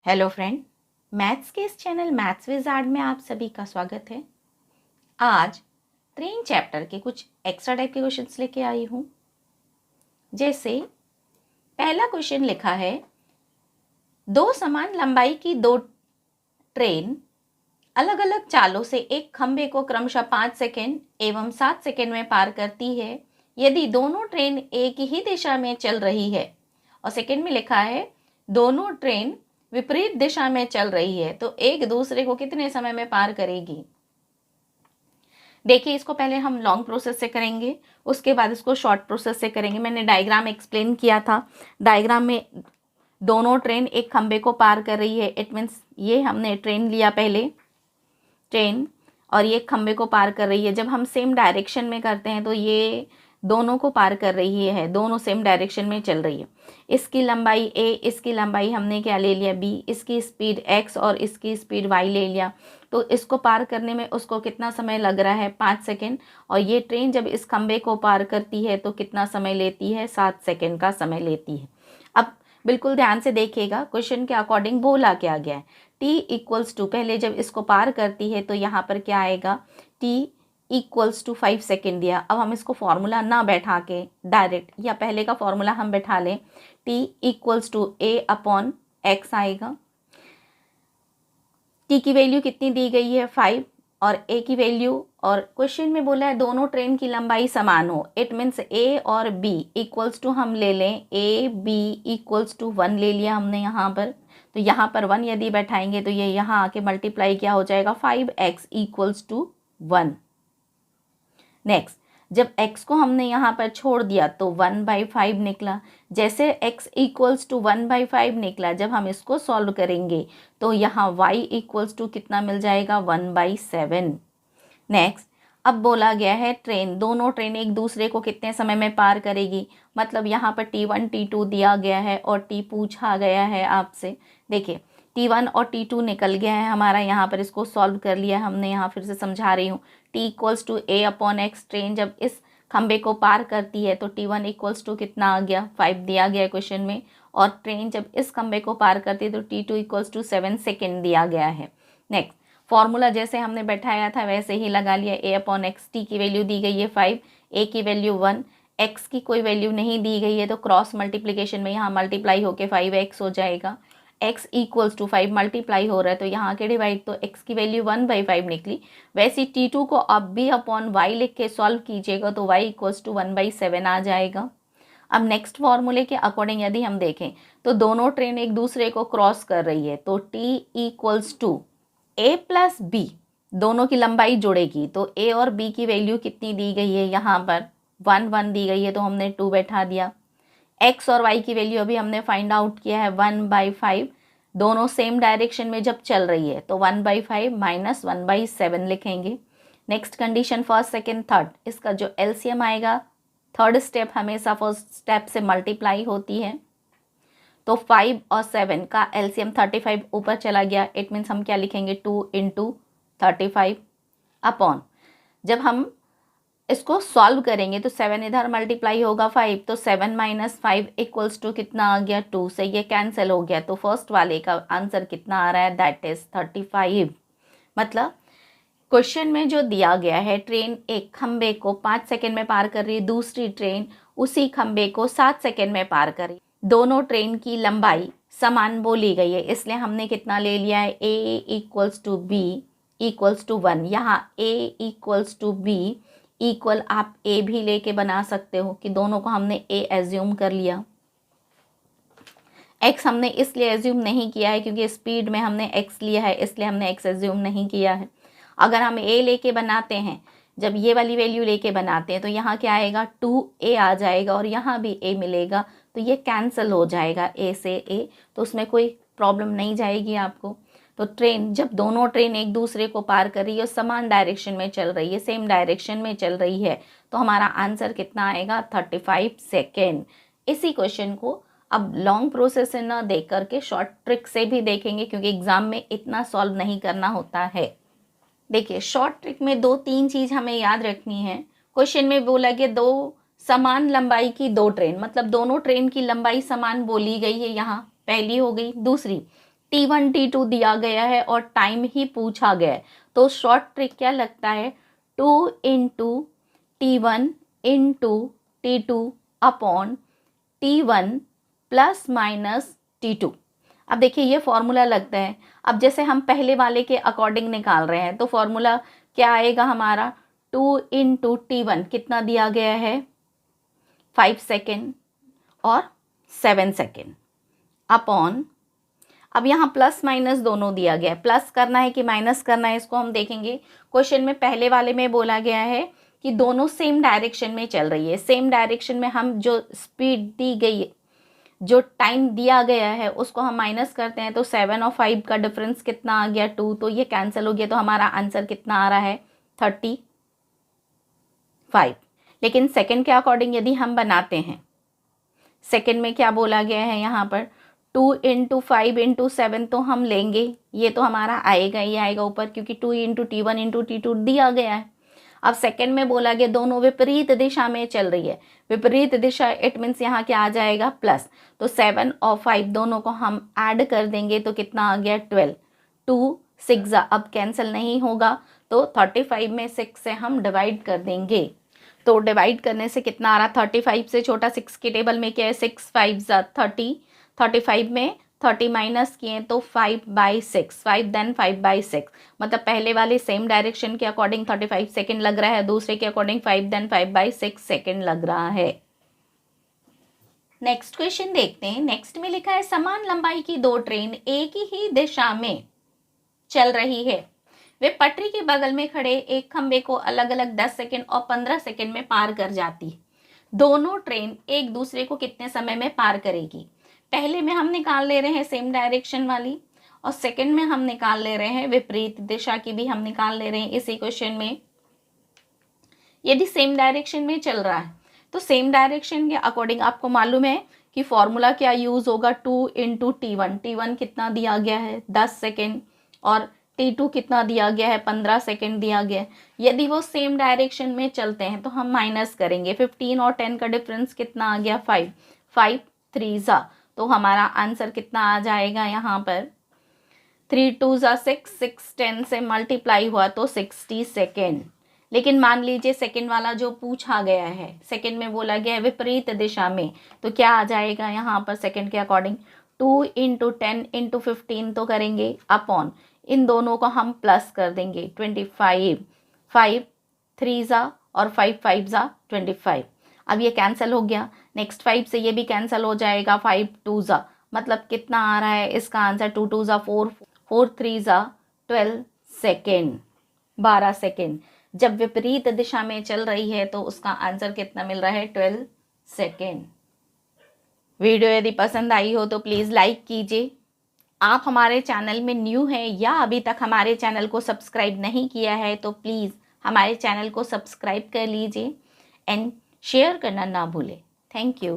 Hello friend, maths के इस channel maths wizard में आप सभी का स्वागत है। आज ट्रेन चैप्टर के कुछ एक्स्ट्रा टाइप के क्वेश्चंस लेके आई हूँ। जैसे पहला क्वेश्चन लिखा है, दो समान लंबाई की दो ट्रेन अलग अलग चालों से एक खंभे को क्रमशः 5 सेकेंड एवं 7 सेकेंड में पार करती है यदि दोनों ट्रेन एक ही दिशा में चल रही है। और सेकेंड में लिखा है, दोनों ट्रेन विपरीत दिशा में चल रही है तो एक दूसरे को कितने समय में पार करेगी। देखिए, इसको पहले हम लॉन्ग प्रोसेस से करेंगे, उसके बाद इसको शॉर्ट प्रोसेस से करेंगे। मैंने डायग्राम एक्सप्लेन किया था। डायग्राम में दोनों ट्रेन एक खंबे को पार कर रही है। इट मीन्स ये हमने ट्रेन लिया पहले, ट्रेन, और ये खंबे को पार कर रही है। जब हम सेम डायरेक्शन में करते हैं तो ये दोनों को पार कर रही है, दोनों सेम डायरेक्शन में चल रही है। इसकी लंबाई a, इसकी लंबाई हमने क्या ले लिया b, इसकी स्पीड x और इसकी स्पीड y ले लिया। तो इसको पार करने में उसको कितना समय लग रहा है, 5 सेकेंड। और ये ट्रेन जब इस खंबे को पार करती है तो कितना समय लेती है, 7 सेकेंड का समय लेती है। अब बिल्कुल ध्यान से देखिएगा, क्वेश्चन के अकॉर्डिंग बोला क्या गया है। t इक्वल्स टू, पहले जब इसको पार करती है तो यहाँ पर क्या आएगा, t इक्वल्स टू 5 सेकेंड दिया। अब हम इसको फॉर्मूला ना बैठा के डायरेक्ट, या पहले का फॉर्मूला हम बैठा लें, t equals to a upon x आएगा। t की वैल्यू कितनी दी गई है, 5, और a की वैल्यू, और क्वेश्चन में बोला है दोनों ट्रेन की लंबाई समान हो। इट मीन्स a और b इक्वल्स टू हम ले लें, a b इक्वल्स टू 1 ले लिया हमने यहाँ पर। तो यहाँ पर 1 यदि बैठाएंगे तो ये यहाँ आके मल्टीप्लाई क्या हो जाएगा, 5x इक्वल्स टू 1। नेक्स्ट, जब x को हमने यहाँ पर छोड़ दिया तो 1/5 निकला। जैसे x इक्वल्स टू 1/5 निकला, जब हम इसको सॉल्व करेंगे तो यहाँ y इक्वल्स टू कितना मिल जाएगा, 1/7। नेक्स्ट, अब बोला गया है ट्रेन, दोनों ट्रेन एक दूसरे को कितने समय में पार करेगी। मतलब यहाँ पर t1 t2 दिया गया है और t पूछा गया है आपसे। देखिए, t1 और t2 निकल गया है हमारा, यहाँ पर इसको सॉल्व कर लिया हमने। यहाँ फिर से समझा रही हूँ, t equals to a upon x, train जब इस खंबे को पार करती है तो t1 इक्वल्स टू कितना आ गया, 5 दिया गया है क्वेश्चन में। और ट्रेन जब इस खंबे को पार करती है तो t2 इक्वल्स टू 7 सेकेंड दिया गया है। नेक्स्ट, फॉर्मूला जैसे हमने बैठाया था वैसे ही लगा लिया, a अपॉन एक्स, टी की वैल्यू दी गई है 5, a की वैल्यू 1, x की कोई वैल्यू नहीं दी गई है तो क्रॉस मल्टीप्लिकेशन में यहाँ मल्टीप्लाई होके 5x हो जाएगा। x इक्वल्स टू 5 मल्टीप्लाई हो रहा है तो यहाँ के डिवाइड, तो x की वैल्यू 1/5 निकली। वैसे t2 को अब b अपॉन y लिख के सॉल्व कीजिएगा तो y इक्वल्स टू 1/7 आ जाएगा। अब नेक्स्ट फॉर्मूले के अकॉर्डिंग यदि हम देखें तो दोनों ट्रेन एक दूसरे को क्रॉस कर रही है तो t equals to a plus b, दोनों की लंबाई जुड़ेगी तो a और b की वैल्यू कितनी दी गई है, यहाँ पर 1 दी गई है तो हमने 2 बैठा दिया। x और y की वैल्यू अभी हमने फाइंड आउट किया है 1/5, दोनों सेम डायरेक्शन में जब चल रही है तो 1/5 माइनस 1/7 लिखेंगे। Next condition, first second third, इसका जो एलसीएम आएगा, थर्ड स्टेप हमेशा फर्स्ट स्टेप से मल्टीप्लाई होती है तो 5 और 7 का एलसीएम 35 ऊपर चला गया। इट मीन्स हम क्या लिखेंगे, 2 इंटू 35 अपॉन, जब हम इसको सॉल्व करेंगे तो 7 इधर मल्टीप्लाई होगा 5, तो 7 माइनस 5 इक्वल्स टू कितना आ गया, 2 से ये कैंसिल हो गया। तो फर्स्ट वाले का आंसर कितना आ रहा है, दैट इज 35। मतलब क्वेश्चन में जो दिया गया है, ट्रेन एक खंबे को 5 सेकेंड में पार कर रही है, दूसरी ट्रेन उसी खंबे को 7 सेकेंड में पार कर रही है। दोनों ट्रेन की लंबाई समान बोली गई है, इसलिए हमने कितना ले लिया है, a equals to b equals to 1। यहाँ a equals to b equal आप a भी लेके बना सकते हो कि दोनों को हमने a एज्यूम कर लिया। x हमने इसलिए एज्यूम नहीं किया है क्योंकि स्पीड में हमने x लिया है, इसलिए हमने x एज्यूम नहीं किया है। अगर हम a लेके बनाते हैं, जब ये वाली वैल्यू लेके बनाते हैं तो यहाँ क्या आएगा, 2a आ जाएगा और यहाँ भी a मिलेगा तो ये कैंसिल हो जाएगा a से a, तो उसमें कोई प्रॉब्लम नहीं जाएगी आपको। तो ट्रेन, जब दोनों ट्रेन एक दूसरे को पार कर रही है, समान डायरेक्शन में चल रही है, सेम डायरेक्शन में चल रही है, तो हमारा आंसर कितना आएगा, 35 सेकेंड। इसी क्वेश्चन को अब लॉन्ग प्रोसेस से न देख करके शॉर्ट ट्रिक से भी देखेंगे क्योंकि एग्जाम में इतना सॉल्व नहीं करना होता है। देखिए, शॉर्ट ट्रिक में 2-3 चीज़ हमें याद रखनी है। क्वेश्चन में बोला कि दो समान लंबाई की दो ट्रेन, मतलब दोनों ट्रेन की लंबाई समान बोली गई है, यहाँ पहली हो गई। दूसरी, T1 T2 दिया गया है और टाइम ही पूछा गया है, तो शॉर्ट ट्रिक क्या लगता है, 2 into T1 into T2 upon T1 plus minus T2। अब देखिए ये फॉर्मूला लगता है। अब जैसे हम पहले वाले के अकॉर्डिंग निकाल रहे हैं तो फॉर्मूला क्या आएगा हमारा, 2 इंटू T1 कितना दिया गया है, 5 सेकेंड और 7 सेकेंड अपॉन, अब यहाँ प्लस माइनस दोनों दिया गया है, प्लस करना है कि माइनस करना है इसको हम देखेंगे। क्वेश्चन में पहले वाले में बोला गया है कि दोनों सेम डायरेक्शन में चल रही है। सेम डायरेक्शन में हम जो स्पीड दी गई है, जो टाइम दिया गया है, उसको हम माइनस करते हैं तो 7 और 5 का डिफरेंस कितना आ गया, 2, तो ये कैंसिल हो गया, तो हमारा आंसर कितना आ रहा है, 35। लेकिन सेकंड के अकॉर्डिंग यदि हम बनाते हैं, सेकंड में क्या बोला गया है यहाँ पर, 2 इंटू 5 इंटू 7 तो हम लेंगे, ये तो हमारा आएगा ही आएगा ऊपर, क्योंकि 2 इंटू T1 इंटू T2 दिया गया है। अब सेकंड में बोला गया दोनों विपरीत दिशा में चल रही है, विपरीत दिशा इट मीन्स यहाँ क्या आ जाएगा, प्लस, तो 7 और 5 दोनों को हम ऐड कर देंगे तो कितना आ गया, 12। 2 6 अब कैंसिल नहीं होगा, तो 35 में 6 से हम डिवाइड कर देंगे, तो डिवाइड करने से कितना आ रहा, 35 से छोटा 6 के टेबल में क्या है, 6 5 30, 35 में 30 माइनस किए तो 5/6, 5 देन 5/6, मतलब पहले वाले सेम डायरेक्शन के अकॉर्डिंग 35 सेकेंड लग रहा है, दूसरे के अकॉर्डिंग 5 देन 5/6 सेकेंड लग रहा है। नेक्स्ट क्वेश्चन देखते हैं। नेक्स्ट में लिखा है समान लंबाई की दो ट्रेन एक ही दिशा में चल रही है, वे पटरी के बगल में खड़े एक खंबे को अलग अलग 10 सेकेंड और 15 सेकेंड में पार कर जाती। दोनों ट्रेन एक दूसरे को कितने समय में पार करेगी। पहले में हम निकाल ले रहे हैं सेम डायरेक्शन वाली, और सेकंड में हम निकाल ले रहे हैं विपरीत दिशा की भी हम निकाल ले रहे हैं। इसी क्वेश्चन में यदि सेम डायरेक्शन में चल रहा है तो सेम डायरेक्शन के अकॉर्डिंग आपको मालूम है कि फॉर्मूला क्या यूज होगा, 2 इंटू T1, T1 कितना दिया गया है, 10 सेकेंड, और T2 कितना दिया गया है, 15 सेकेंड दिया गया है। यदि वो सेम डायरेक्शन में चलते हैं तो हम माइनस करेंगे, 15 और 10 का डिफरेंस कितना आ गया, 5, 5 3 तो हमारा आंसर कितना आ जाएगा यहाँ पर, 3 2 6, 6 10 से मल्टीप्लाई हुआ तो 60 सेकेंड। लेकिन मान लीजिए सेकेंड वाला जो पूछा गया है, सेकेंड में बोला गया है विपरीत दिशा में, तो क्या आ जाएगा यहाँ पर सेकेंड के अकॉर्डिंग, 2 इंटू 10 इंटू 15 तो करेंगे अपॉन, इन दोनों को हम प्लस कर देंगे 25, 5 3 और 5 5 25। अब ये कैंसिल हो गया, नेक्स्ट 5 से ये भी कैंसिल हो जाएगा, 5 2 मतलब कितना आ रहा है इसका आंसर, 2 2 4, 4 3 12 सेकेंड, 12 सेकेंड। जब विपरीत दिशा में चल रही है तो उसका आंसर कितना मिल रहा है, 12 सेकेंड। वीडियो यदि पसंद आई हो तो प्लीज़ लाइक कीजिए। आप हमारे चैनल में न्यू हैं या अभी तक हमारे चैनल को सब्सक्राइब नहीं किया है तो प्लीज़ हमारे चैनल को सब्सक्राइब कर लीजिए एंड शेयर करना ना भूलें। Thank you.